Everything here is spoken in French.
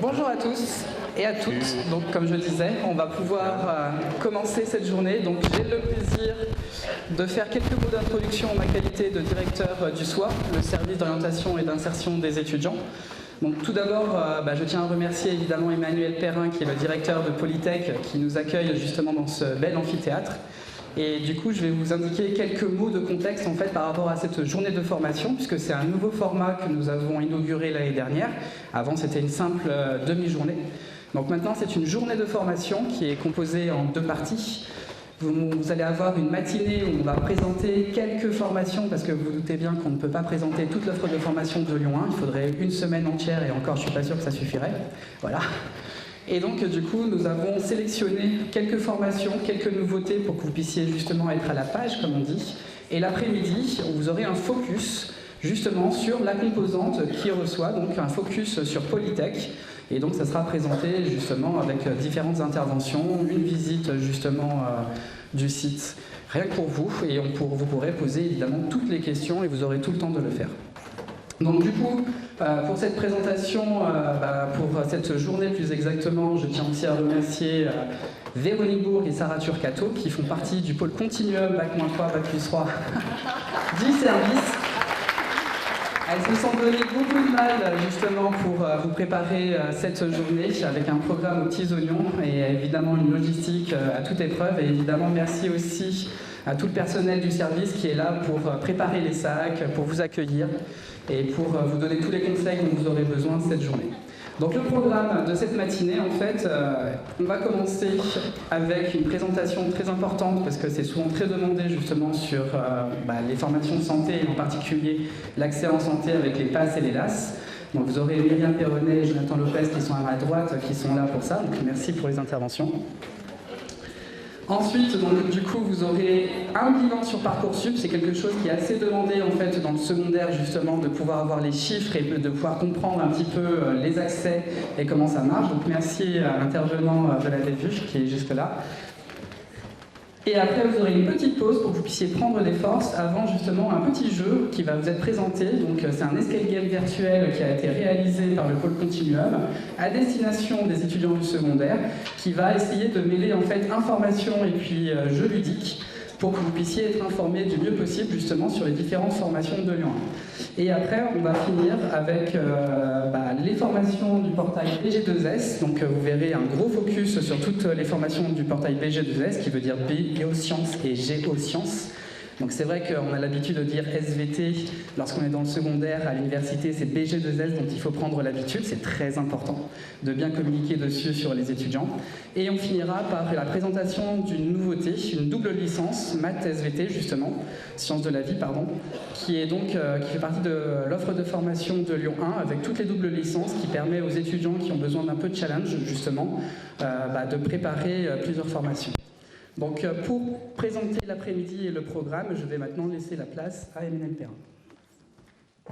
Bonjour à tous et à toutes. Donc, comme je disais, on va pouvoir commencer cette journée. Donc, j'ai le plaisir de faire quelques mots d'introduction en ma qualité de directeur du SOA, le service d'orientation et d'insertion des étudiants. Donc, tout d'abord, je tiens à remercier évidemment Emmanuel Perrin, qui est le directeur de Polytech, qui nous accueille justement dans ce bel amphithéâtre. Et du coup, je vais vous indiquer quelques mots de contexte en fait par rapport à cette journée de formation, puisque c'est un nouveau format que nous avons inauguré l'année dernière. Avant, c'était une simple demi-journée. Donc maintenant, c'est une journée de formation qui est composée en deux parties. Vous allez avoir une matinée où on va présenter quelques formations, parce que vous vous doutez bien qu'on ne peut pas présenter toute l'offre de formation de Lyon 1. Il faudrait une semaine entière, et encore, je ne suis pas sûr que ça suffirait. Voilà. Et donc, du coup, nous avons sélectionné quelques formations, quelques nouveautés pour que vous puissiez justement être à la page, comme on dit. Et l'après-midi, vous aurez un focus justement sur la composante qui reçoit, donc un focus sur Polytech. Et donc, ça sera présenté justement avec différentes interventions, une visite justement du site, rien que pour vous. Et vous pourrez poser évidemment toutes les questions et vous aurez tout le temps de le faire. Donc du coup, pour cette présentation, pour cette journée plus exactement, je tiens aussi à remercier Véronique Bourg et Sarah Turcato qui font partie du pôle Continuum Bac-3, Bac+3 du service. Elles se sont donné beaucoup de mal justement pour vous préparer cette journée avec un programme aux petits oignons et évidemment une logistique à toute épreuve. Et évidemment, merci aussi à tout le personnel du service qui est là pour préparer les sacs, pour vous accueillir et pour vous donner tous les conseils dont vous aurez besoin cette journée. Donc le programme de cette matinée, en fait, on va commencer avec une présentation très importante parce que c'est souvent très demandé justement sur les formations de santé et en particulier l'accès en santé avec les PASS et les LAS. Donc vous aurez Myriam Perronnet et Jonathan Lopez qui sont à ma droite, qui sont là pour ça, donc merci pour les interventions. Ensuite, donc, du coup, vous aurez un bilan sur Parcoursup. C'est quelque chose qui est assez demandé en fait dans le secondaire, justement, de pouvoir avoir les chiffres et de pouvoir comprendre un petit peu les accès et comment ça marche. Donc merci à l'intervenant de la DEVUJ qui est juste là. Et après, vous aurez une petite pause pour que vous puissiez prendre des forces avant justement un petit jeu qui va vous être présenté. Donc c'est un escape game virtuel qui a été réalisé par le pôle Continuum à destination des étudiants du secondaire qui va essayer de mêler en fait information et puis jeu ludique pour que vous puissiez être informés du mieux possible justement sur les différentes formations de Lyon 1. Et après, on va finir avec les formations du portail BG2S. Donc vous verrez un gros focus sur toutes les formations du portail BG2S, qui veut dire Biosciences et Géosciences. Donc c'est vrai qu'on a l'habitude de dire SVT lorsqu'on est dans le secondaire, à l'université c'est BG2S, donc il faut prendre l'habitude, c'est très important de bien communiquer dessus sur les étudiants. Et on finira par la présentation d'une nouveauté, une double licence, maths SVT justement, sciences de la vie pardon, qui fait partie de l'offre de formation de Lyon 1 avec toutes les doubles licences qui permet aux étudiants qui ont besoin d'un peu de challenge justement de préparer plusieurs formations. Donc pour présenter l'après-midi et le programme, je vais maintenant laisser la place à Emmanuel Perrin.